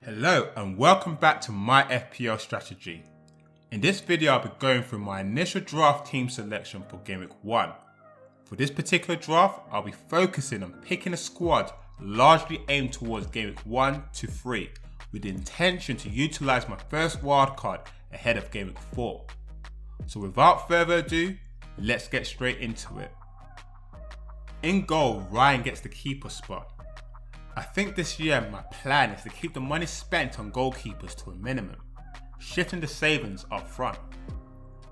Hello and welcome back to my FPL strategy. In this video I'll be going through my initial draft team selection for Game Week 1. For this particular draft I'll be focusing on picking a squad largely aimed towards Game Week 1 to 3 with the intention to utilise my first wildcard ahead of Game Week 4. So without further ado, let's get straight into it. In goal, Ryan gets the keeper spot. I think this year my plan is to keep the money spent on goalkeepers to a minimum, shifting the savings up front.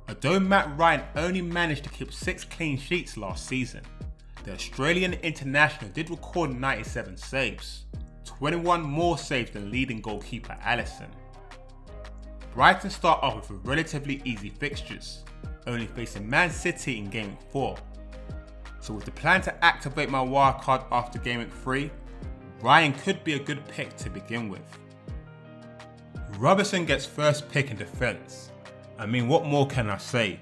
Although Matt Ryan only managed to keep 6 clean sheets last season, the Australian international did record 97 saves, 21 more saves than leading goalkeeper Alisson. Brighton start off with relatively easy fixtures, only facing Man City in Game Week 4. So with the plan to activate my wildcard after Game Week 3, Ryan could be a good pick to begin with. Robertson gets first pick in defence. I mean, what more can I say?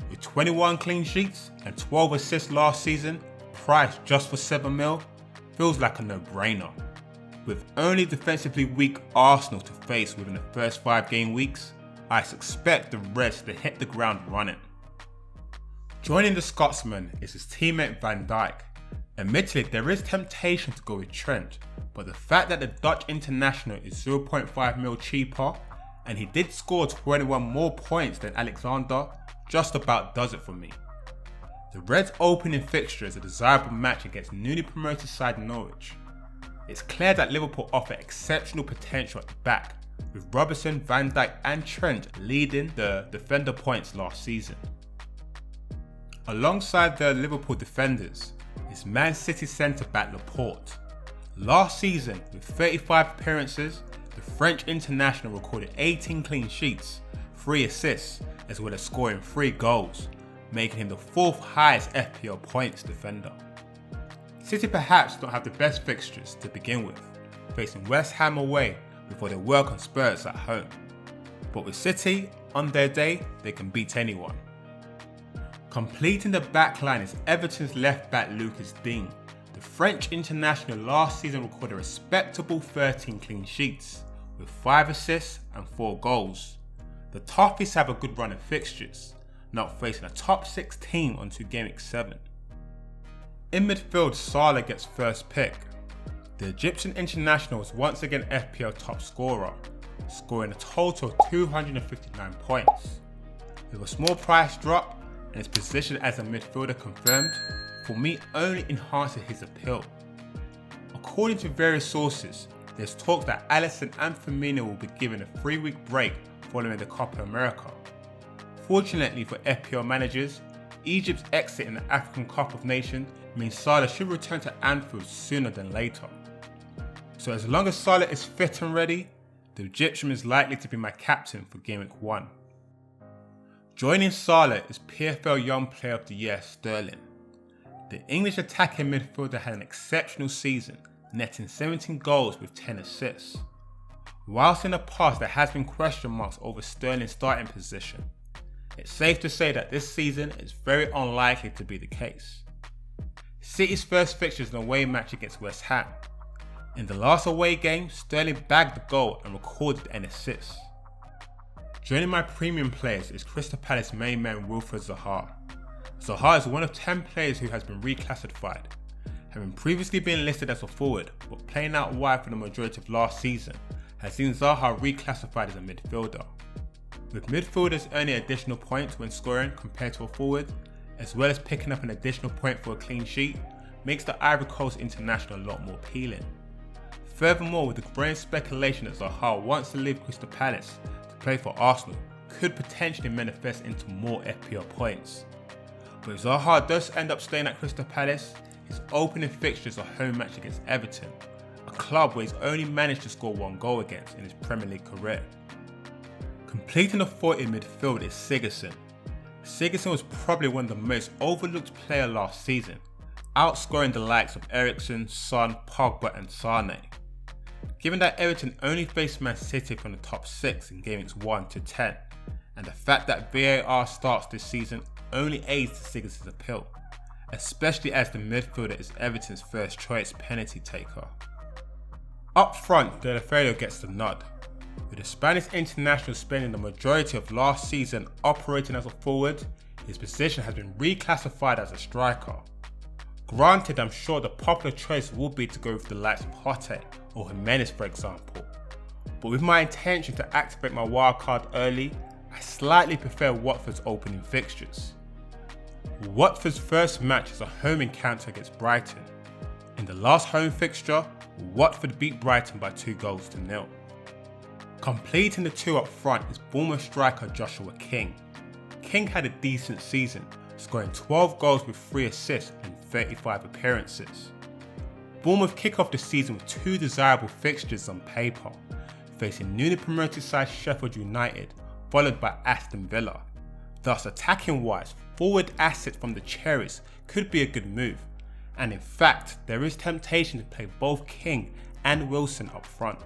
With 21 clean sheets and 12 assists last season, priced just for 7 mil, feels like a no-brainer. With only defensively weak Arsenal to face within the first 5 game weeks, I expect the Reds to hit the ground running. Joining the Scotsman is his teammate Van Dijk. Admittedly, there is temptation to go with Trent, but the fact that the Dutch international is 0.5 mil cheaper and he did score 21 more points than Alexander just about does it for me. The Reds' opening fixture is a desirable match against newly promoted side Norwich. It's clear that Liverpool offer exceptional potential at the back, with Robertson, Van Dijk and Trent leading the defender points last season. Alongside the Liverpool defenders is Man City centre-back Laporte. Last season, with 35 appearances, the French international recorded 18 clean sheets, 3 assists, as well as scoring 3 goals, making him the 4th highest FPL points defender. City perhaps don't have the best fixtures to begin with, facing West Ham away before they work on Spurs at home. But with City, on their day, they can beat anyone. Completing the backline is Everton's left-back Lucas Digne. The French international last season recorded a respectable 13 clean sheets, with 5 assists and 4 goals. The Toffees have a good run of fixtures, not facing a top 6 team until Game Week 7. In midfield, Salah gets first pick. The Egyptian international is once again FPL top scorer, scoring a total of 259 points. With a small price drop and his position as a midfielder confirmed, for me only enhances his appeal. According to various sources, there's talk that Alisson and Firmino will be given a 3-week break following the Copa America. Fortunately for FPL managers, Egypt's exit in the African Cup of Nations means Salah should return to Anfield sooner than later. So as long as Salah is fit and ready, the Egyptian is likely to be my captain for Game Week 1. Joining Salah is PFL Young Player of the Year Sterling. The English attacking midfielder had an exceptional season, netting 17 goals with 10 assists. Whilst in the past there has been question marks over Sterling's starting position, it's safe to say that this season is very unlikely to be the case. City's first fixture is an away match against West Ham. In the last away game, Sterling bagged the goal and recorded an assist. Joining my premium players is Crystal Palace main man Wilfred Zaha. Zaha is one of 10 players who has been reclassified, having previously been listed as a forward but playing out wide for the majority of last season has seen Zaha reclassified as a midfielder. With midfielders earning additional points when scoring compared to a forward, as well as picking up an additional point for a clean sheet, makes the Ivory Coast international a lot more appealing. Furthermore, with the growing speculation that Zaha wants to leave Crystal Palace to play for Arsenal, could potentially manifest into more FPL points. But if Zaha does end up staying at Crystal Palace, his opening fixture is a home match against Everton, a club where he's only managed to score 1 goal against in his Premier League career. Completing the fort in midfield is Sigurdsson. Sigurdsson was probably one of the most overlooked players last season, outscoring the likes of Eriksen, Son, Pogba and Sane. Given that Everton only faced Man City from the top 6 in games 1 to 10, and the fact that VAR starts this season only aids to Sigurdsson's appeal, especially as the midfielder is Everton's first choice penalty taker. Up front, Deulofeu gets the nod, with the Spanish international spending the majority of last season operating as a forward. His position has been reclassified as a striker. Granted, I'm sure the popular choice will be to go with the likes of Hotte or Jimenez for example, but with my intention to activate my wildcard early, I slightly prefer Watford's opening fixtures. Watford's first match is a home encounter against Brighton. In the last home fixture, Watford beat Brighton by 2-0. Completing the two up front is Bournemouth striker Joshua King. King had a decent season, scoring 12 goals with 3 assists in 35 appearances. Bournemouth kick off the season with 2 desirable fixtures on paper, facing newly promoted side Sheffield United, followed by Aston Villa. Thus, attacking wise, forward assets from the Cherries could be a good move, and in fact, there is temptation to play both King and Wilson up front.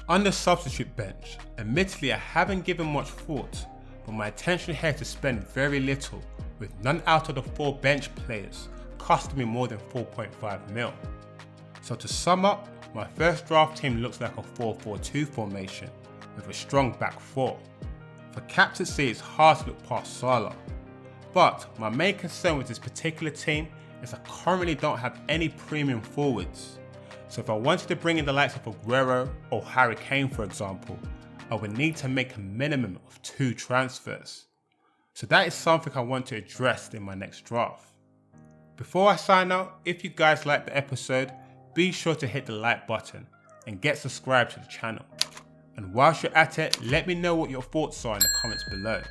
On the substitute bench, admittedly I haven't given much thought, but my intention here is to spend very little, with none out of the 4 bench players costing me more than 4.5 mil. So to sum up, my first draft team looks like a 4-4-2 formation with a strong back 4. For captaincy, it's hard to look past Salah, but my main concern with this particular team is I currently don't have any premium forwards. So if I wanted to bring in the likes of Aguero or Harry Kane for example, I would need to make a minimum of 2 transfers. So that is something I want to address in my next draft. Before I sign out, if you guys liked the episode, be sure to hit the like button and get subscribed to the channel. And whilst you're at it, let me know what your thoughts are in the comments below.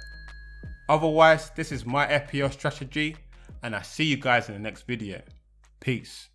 Otherwise, this is my FPL strategy, and I see you guys in the next video. Peace.